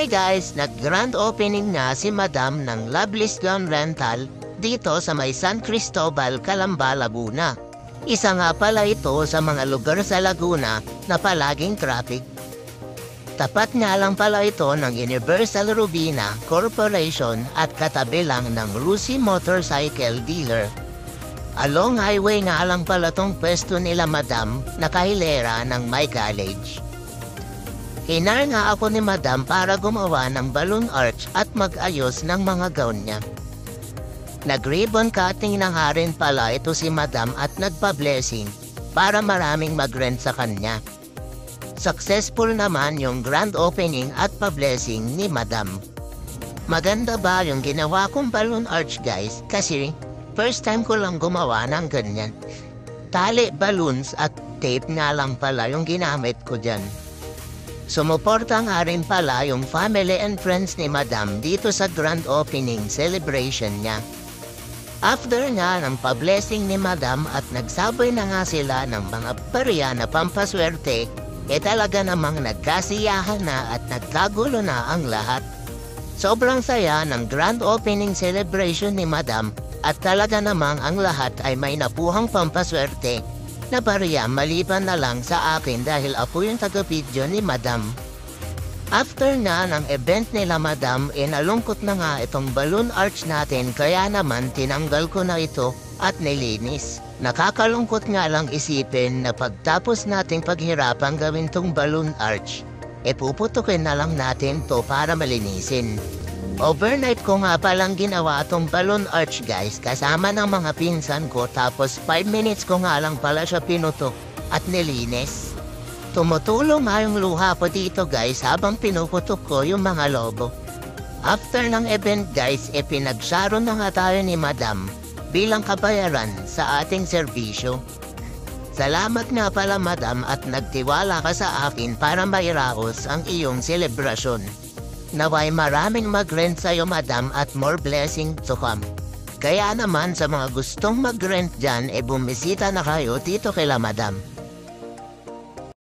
Hi guys! Nag-grand opening nga si Madam ng Loveless Gun Rental dito sa may San Cristobal, Calamba, Laguna. Isa nga pala ito sa mga lugar sa Laguna na palaging traffic. Tapat nga lang pala ito ng Universal Robina Corporation at katabi lang ng Rusi Motorcycle Dealer. Along highway nga lang pala tong pwesto nila Madam na kahilera ng my college. Hinar nga ako ni Madam para gumawa ng balloon arch at mag-ayos ng mga gown niya. Nag-ribbon cutting na nga rin pala ito si Madam at nagpa-blessing para maraming mag-rent sa kanya. Successful naman yung grand opening at pa-blessing ni Madam. Maganda ba yung ginawa kong balloon arch guys? Kasi first time ko lang gumawa ng ganyan. Tali, balloons at tape nga lang pala yung ginamit ko dyan. Sumuporta nga rin pala yung family and friends ni Madam dito sa grand opening celebration niya. After nga ng pa-blessing ni Madam at nagsaboy na nga sila ng mga barya na pampaswerte, talaga namang nagkasiyahan na at nagkagulo na ang lahat. Sobrang saya ng grand opening celebration ni Madam at talaga namang ang lahat ay may napuhang pampaswerte na barya maliban na lang sa akin dahil ako yung taga-video ni Madam. After nga ng event nila Madam, nalungkot na nga itong balloon arch natin kaya naman tinanggal ko na ito at nilinis. Nakakalungkot nga lang isipin na pagtapos nating paghirapang gawin tong balloon arch, puputukin na lang natin to para malinisin. Overnight ko nga palang ginawa tong balloon arch guys kasama ng mga pinsan ko tapos 5 minutes ko nga lang pala siya pinutok at nilinis. Tumutulong nga yung luha ko dito guys habang pinuputok ko yung mga lobo. After ng event guys, pinagsaron na nga tayo ni Madam bilang kabayaran sa ating serbisyo. Salamat nga pala Madam at nagtiwala ka sa akin para mairaos ang iyong selebrasyon. Naway maraming mag-rent sa'yo Madam at more blessing to come. Kaya naman sa mga gustong mag-rent dyan, bumisita na kayo dito kila Madam.